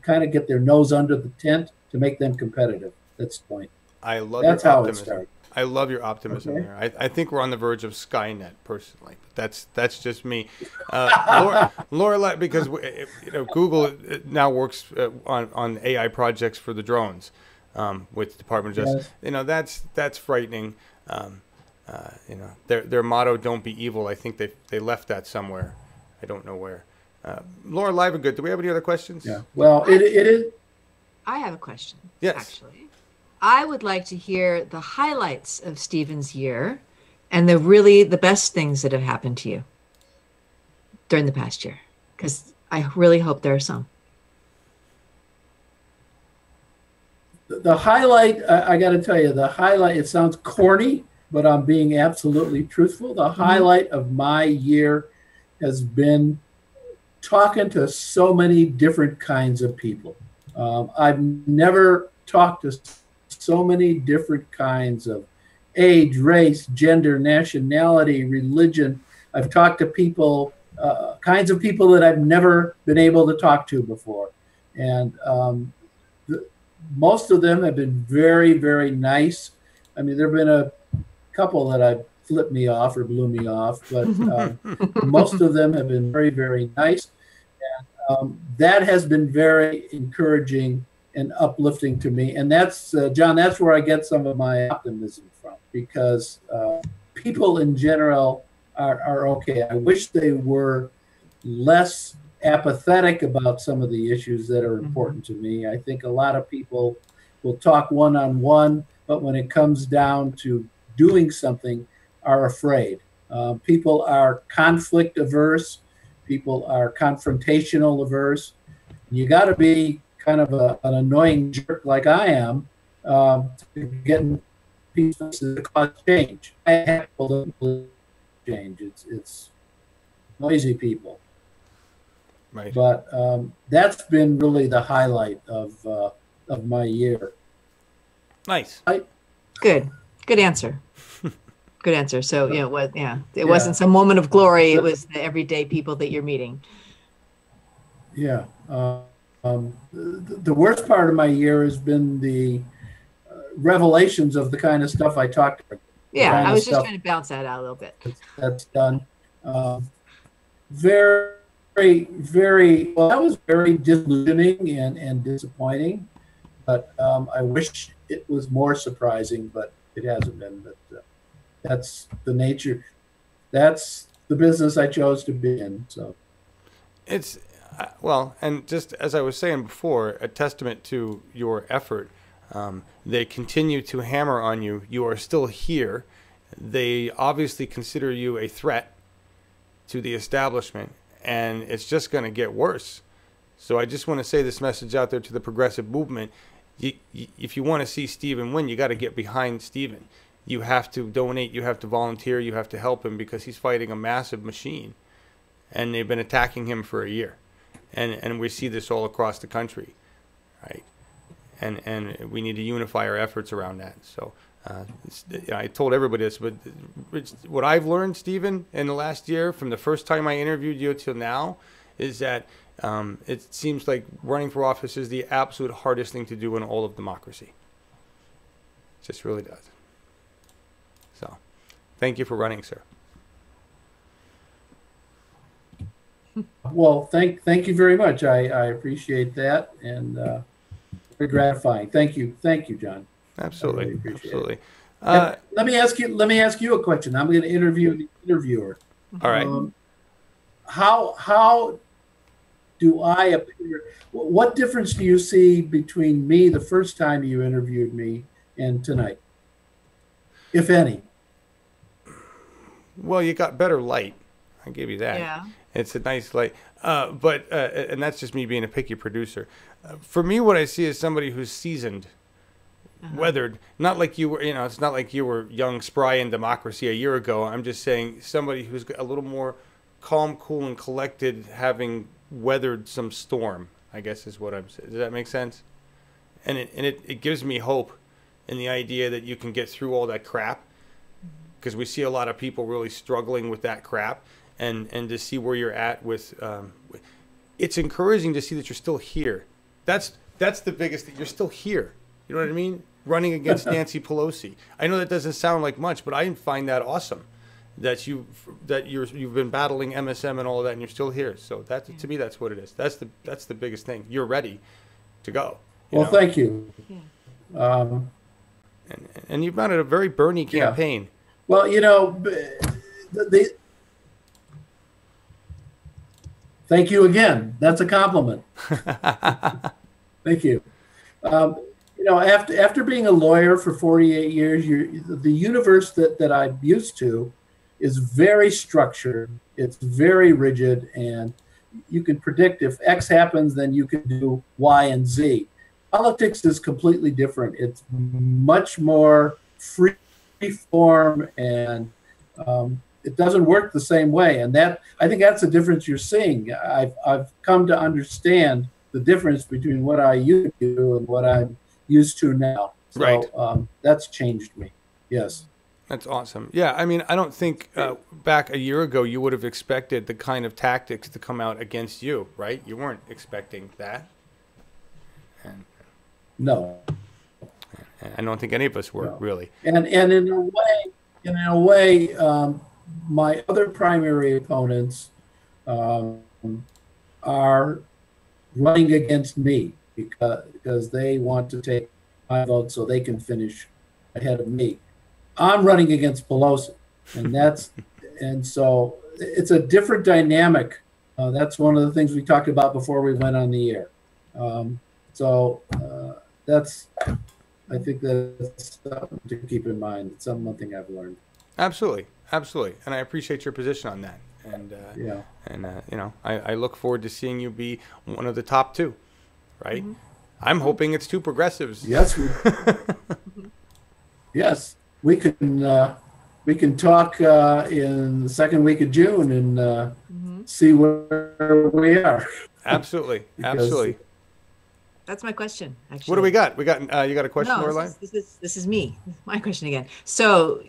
kind of get their nose under the tent to make them competitive. That's the point. I love That's your how optimism. it started. I love your optimism Okay. there. I think we're on the verge of Skynet, personally. But that's just me. Laura, because Google now works on AI projects for the drones with the Department of Justice. Yes. That's frightening. Their motto, "Don't be evil." I think they left that somewhere. I don't know where. Laura Livegood, do we have any other questions? Yeah. Well, it is. I have a question. Yes. Actually, I would like to hear the highlights of Stephen's year and the best things that have happened to you during the past year, because I really hope there are some. The highlight, I got to tell you, the highlight, it sounds corny, but I'm being absolutely truthful. The highlight of my year has been talking to so many different kinds of people. I've never talked to so many different kinds of age, race, gender, nationality, religion. I've talked to people, kinds of people that I've never been able to talk to before. And most of them have been very, very nice. I mean, there have been a couple that have flipped me off or blew me off, but most of them have been very, very nice. And that has been very encouraging and uplifting to me. And that's, John, that's where I get some of my optimism from, because people in general are okay. I wish they were less apathetic about some of the issues that are important to me. I think a lot of people will talk one-on-one, but when it comes down to doing something, are afraid. People are conflict averse. People are confrontational averse. You got to be kind of an annoying jerk like I am to get people to cause change. I have to change. It's noisy people. Right. But that's been really the highlight of my year. Nice. Good answer. Good answer. So it wasn't some moment of glory. It was the everyday people that you're meeting. Yeah. the worst part of my year has been the revelations of the kind of stuff I talked about. Yeah, I was just trying to bounce that out a little bit. That's done. Very, very, well, that was very disillusioning and disappointing, but I wish it was more surprising, but it hasn't been. But that's the nature, that's the business I chose to be in. So it's, well, and just as I was saying before, a testament to your effort. They continue to hammer on you. You are still here. They obviously consider you a threat to the establishment, and it's just going to get worse. So I just want to say this message out there to the progressive movement. If you want to see Stephen win, you got to get behind Stephen. You have to donate, you have to volunteer, you have to help him, because he's fighting a massive machine, and they've been attacking him for a year. And we see this all across the country, right? And we need to unify our efforts around that. So I told everybody this, but what I've learned, Stephen, in the last year, from the first time I interviewed you till now, is that it seems like running for office is the absolute hardest thing to do in all of democracy. It just really does. So thank you for running, sir. well, thank you very much. I appreciate that, and very gratifying. Thank you, John. Absolutely, really absolutely. Let me ask you a question. I'm going to interview the interviewer. All right. How do I appear? What difference do you see between me the first time you interviewed me and tonight, if any? Well, you got better light. I give you that. Yeah. It's a nice light. But and that's just me being a picky producer. For me, what I see is somebody who's seasoned, weathered. Not like you were, it's not like you were young, spry in democracy a year ago. I'm just saying somebody who's a little more calm, cool, and collected, having weathered some storm, I guess is what I'm saying. Does that make sense? And it gives me hope in the idea that you can get through all that crap, because we see a lot of people really struggling with that crap, and to see where you're at with, it's encouraging to see that you're still here. That's the biggest thing. You're still here. You know what I mean? Running against Nancy Pelosi. I know that doesn't sound like much, but I find that awesome. That you've been battling MSM and all of that, and you're still here. So to me, that's what it is. That's the biggest thing. You're ready to go. Well, thank you. Yeah. And you've mounted a very Bernie campaign. Yeah. Well, thank you again. That's a compliment. Thank you. After being a lawyer for 48 years, the universe that I'm used to is very structured. It's very rigid, and you can predict if X happens, then you can do Y and Z. Politics is completely different. It's much more free form, and it doesn't work the same way. And I think that's the difference you're seeing. I've come to understand the difference between what I used to do and what I'm used to now. So, right. That's changed me. Yes. That's awesome. Yeah, I mean, I don't think back a year ago you would have expected the kind of tactics to come out against you, right? You weren't expecting that. No. I don't think any of us were, really. And in a way, my other primary opponents are running against me because they want to take my vote so they can finish ahead of me. I'm running against Pelosi, and so it's a different dynamic. That's one of the things we talked about before we went on the air. I think that's something to keep in mind. It's one thing I've learned. Absolutely, and I appreciate your position on that. And I look forward to seeing you be one of the top two, right? Mm-hmm. I'm hoping it's two progressives. Yes. Yes. We can talk in the second week of June and see where we are. Absolutely. That's my question, actually. What do we got? You got a question, Laureline? This is me. My question again. So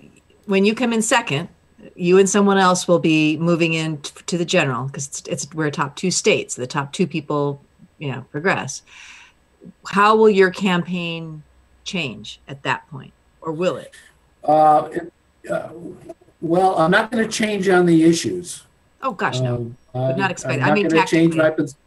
when you come in second, you and someone else will be moving in to the general, because we're top two states. The top two people progress. How will your campaign change at that point, or will it? Well, I'm not going to change on the issues. Oh gosh, no. Would not expect. I'm not going to change my position.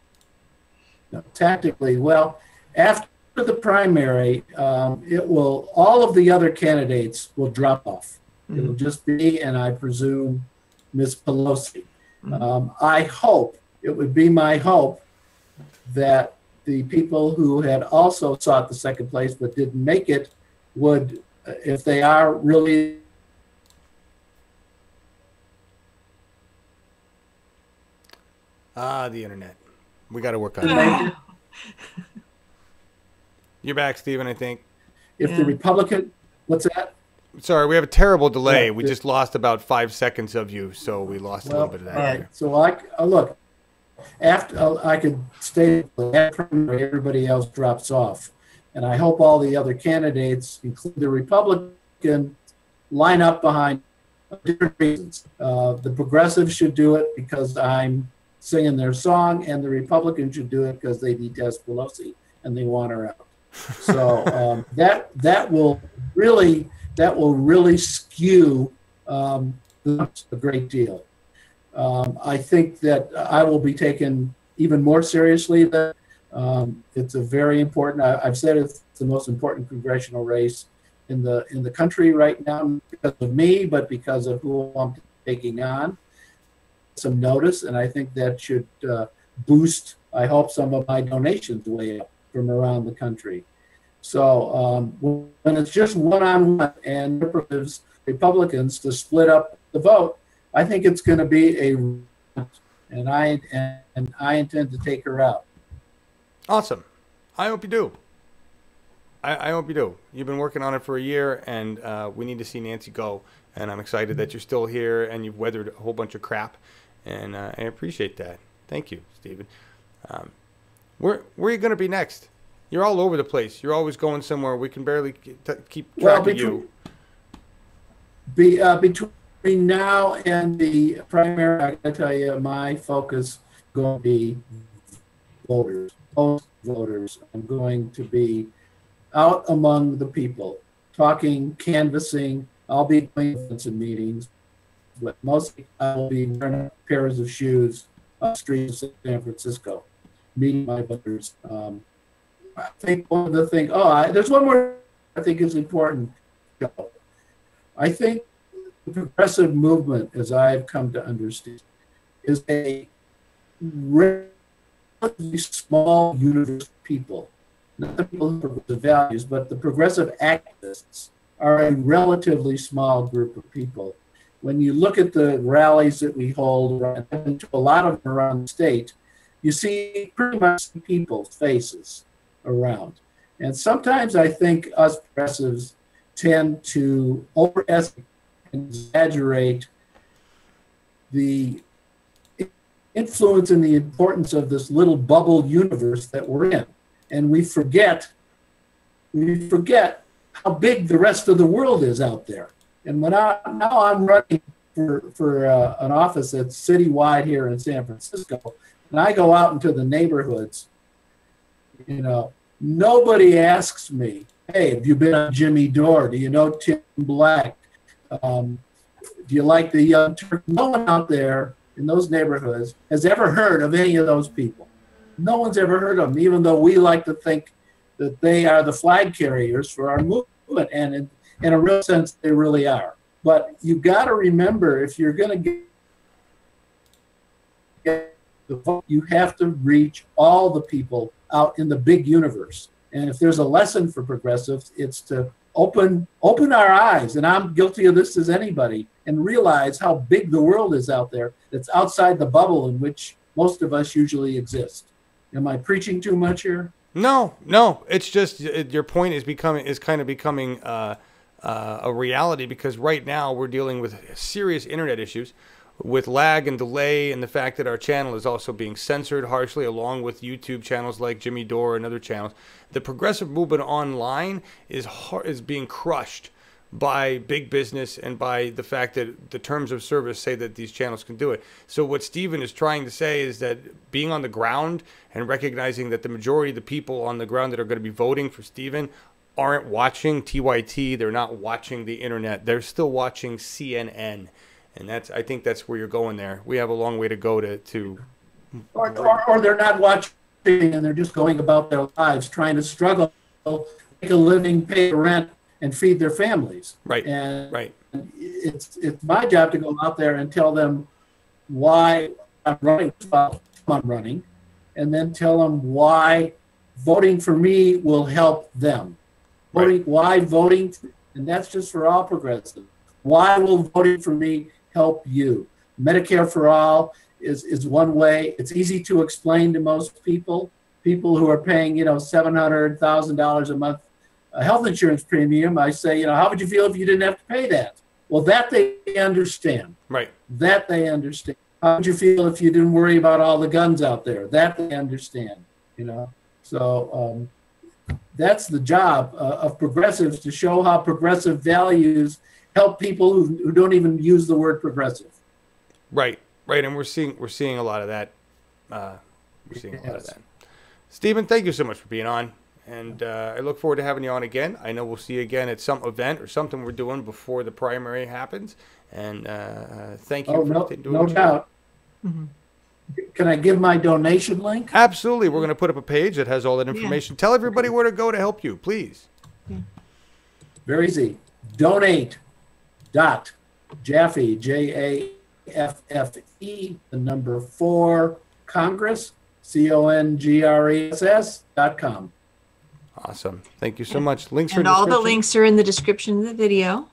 No, tactically. Well, after the primary, all of the other candidates will drop off. It will just be, and I presume, Ms. Pelosi. It would be my hope that the people who had also sought the second place but didn't make it would, if they are really the internet. We got to work on that. You're back, Stephen, I think. If the Republican, what's that? Sorry, we have a terrible delay. We just lost about 5 seconds of you, so we lost a little bit of that. All right. So look, after I could stay after everybody else drops off, and I hope all the other candidates, including the Republican, line up behind different reasons. The progressives should do it because I'm singing their song, and the Republicans should do it because they detest Pelosi and they want her out. So that will really skew a great deal. I think that I will be taken even more seriously. That it's a very important. I've said it's the most important congressional race in the country right now, not because of me, but because of who I'm taking on. Some notice, and I think that should boost, I hope, some of my donations way up from around the country. So when it's just one-on-one and Republicans to split up the vote, I think it's going to be and I intend to take her out. Awesome. I hope you do. I hope you do. You've been working on it for a year, and we need to see Nancy go. And I'm excited that you're still here and you've weathered a whole bunch of crap. And I appreciate that. Thank you, Stephen. Where are you going to be next? You're all over the place. You're always going somewhere. We can barely keep track of you. Between now and the primary, I got to tell you, my focus is going to be voters, most voters. I'm going to be out among the people, talking, canvassing. I'll be doing events and meetings, but mostly I will be wearing pairs of shoes on the streets of San Francisco, meeting my voters. I think one of the things, there's one more I think is important. I think the progressive movement, as I've come to understand, is a relatively small universe of people. Not the people who have the values, but the progressive activists are a relatively small group of people. When you look at the rallies that we hold, and to a lot of them around the state, you see pretty much people's faces around. And sometimes I think us progressives tend to overestimate and exaggerate the influence and the importance of this little bubble universe that we're in. And we forget how big the rest of the world is out there. And now I'm running for an office that's citywide here in San Francisco, and I go out into the neighborhoods, nobody asks me, hey, have you been on Jimmy Dore? Do you know Tim Black? Do you like the Young Turk? No one out there in those neighborhoods has ever heard of any of those people. No one's ever heard of them, even though we like to think that they are the flag carriers for our movement, and in a real sense, they really are. But you got to remember, if you're going to get the vote, you have to reach all the people out in the big universe. And if there's a lesson for progressives, it's to open our eyes, and I'm guilty of this as anybody, and realize how big the world is out there that's outside the bubble in which most of us usually exist. Am I preaching too much here? No. It's just your point is kind of becoming a reality, because right now we're dealing with serious internet issues with lag and delay, and the fact that our channel is also being censored harshly, along with YouTube channels like Jimmy Dore and other channels. The progressive movement online is being crushed by big business and by the fact that the terms of service say that these channels can do it. So what Stephen is trying to say is that being on the ground and recognizing that the majority of the people on the ground that are going to be voting for Stephen aren't watching TYT, they're not watching the internet, they're still watching CNN. And I think that's where you're going there. We have a long way to go to or they're not watching and they're just going about their lives trying to struggle, make a living, pay rent, and feed their families. Right. And right. It's my job to go out there and tell them why I'm running, and then tell them why voting for me will help them. Why voting, and that's just for all progressives. Why will voting for me help you? Medicare for all is one way. It's easy to explain to most people who are paying, $700,000 a month a health insurance premium. I say, how would you feel if you didn't have to pay that? Well, that they understand. Right. That they understand. How would you feel if you didn't worry about all the guns out there? That they understand. So that's the job of progressives, to show how progressive values help people who don't even use the word progressive. Right. And we're seeing a lot of that. Stephen, thank you so much for being on. And I look forward to having you on again. I know we'll see you again at some event or something we're doing before the primary happens. And thank you for doing no doubt. Mm-hmm. Can I give my donation link? Absolutely. We're going to put up a page that has all that information. Tell everybody where to go to help you, please. Yeah. Very easy. Donate.Jaffe, Jaffe, the number 4, Congress, CONGRESS.com. Awesome. Thank you so much. Links and all the links are in the description of the video,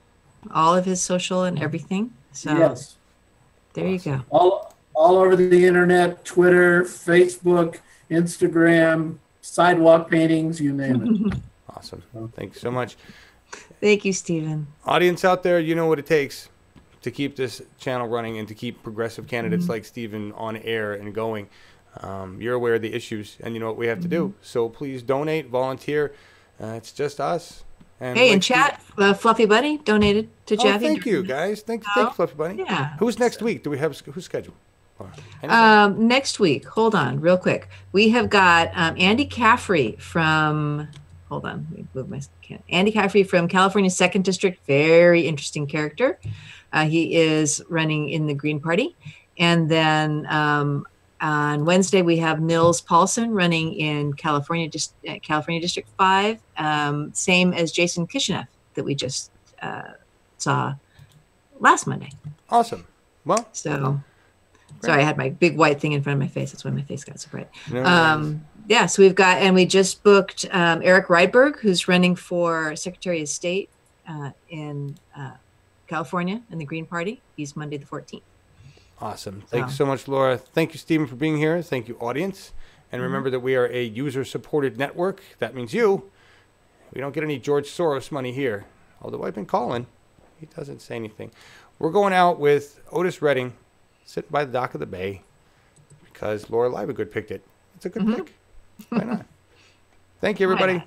all of his social and everything. So yes. There you go. All over the internet, Twitter, Facebook, Instagram, sidewalk paintings, you name it. Awesome. Thank you so much. Thank you, Stephen. Audience out there, you know what it takes to keep this channel running and to keep progressive candidates like Stephen on air and going. You're aware of the issues, and you know what we have to do. So please donate, volunteer. It's just us. And hey, in chat, Fluffy Bunny donated to Jaffe. Thank you, guys. Thank you, Fluffy Bunny. Yeah. Who's next week? Do we have who's scheduled? Next week, hold on, real quick. We have got Andy Caffrey from. Hold on, let me move my. Andy Caffrey from California's 2nd District. Very interesting character. He is running in the Green Party, and then. On Wednesday, we have Nils Paulson running in California District 5, same as Jason Kishinev that we just saw last Monday. Awesome. Well, so sorry, I had my big white thing in front of my face. That's why my face got so bright. No yeah, so we've got, and we just booked Eric Rydberg, who's running for Secretary of State in California in the Green Party. He's Monday the 14th. Awesome. Thanks so much, Laura. Thank you, Stephen, for being here. Thank you, audience. And remember that we are a user-supported network. That means you. We don't get any George Soros money here. Although I've been calling. He doesn't say anything. We're going out with Otis Redding, sitting by the dock of the bay, because Laura Livegood picked it. It's a good pick. Why not? Thank you, everybody.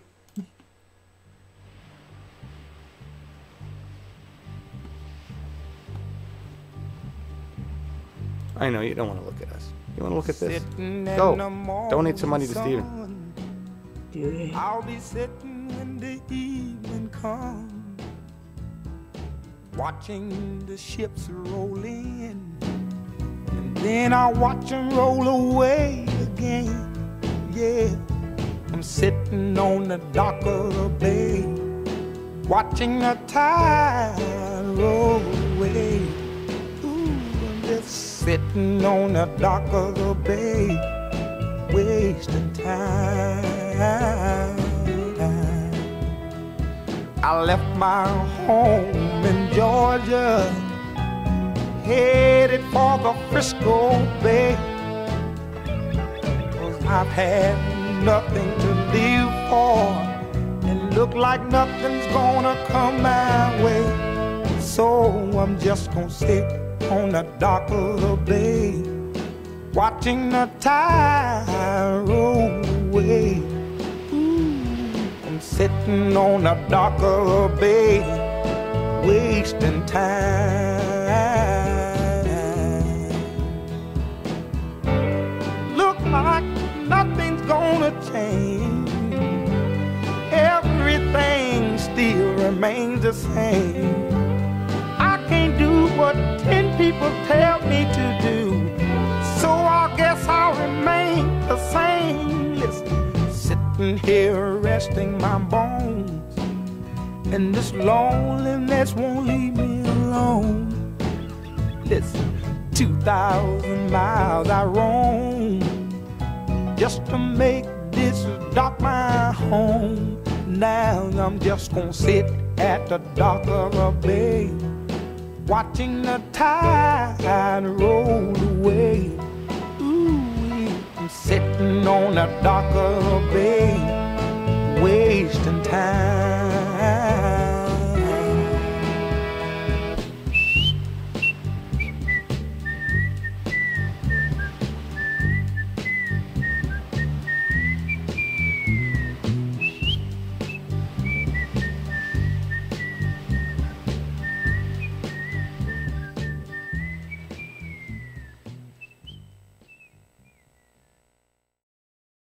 I know you don't want to look at us. You want to look at this? Go. Donate some money to Stephen. I'll be sitting when the evening comes, watching the ships roll in, and then I'll watch them roll away again. Yeah, I'm sitting on the dock of the bay, watching the tide roll away. Sitting on the dock of the bay, wasting time. I left my home in Georgia, headed for the Frisco Bay, 'cause I've had nothing to live for, and look like nothing's gonna come my way. So I'm just gonna sit on the dock of the bay, watching the tide roll away. Ooh, I'm sitting on the dock of the bay, wasting time. Look like nothing's gonna change. Everything still remains the same. I can't do what 10 people tell me to do, so I guess I'll remain the same. Listen, sitting here resting my bones, and this loneliness won't leave me alone. Listen, 2,000 miles I roam just to make this dock my home. Now I'm just gonna sit at the dock of a bay, watching the tide roll away. Ooh, I'm sitting on the dock of a bay, wasting time.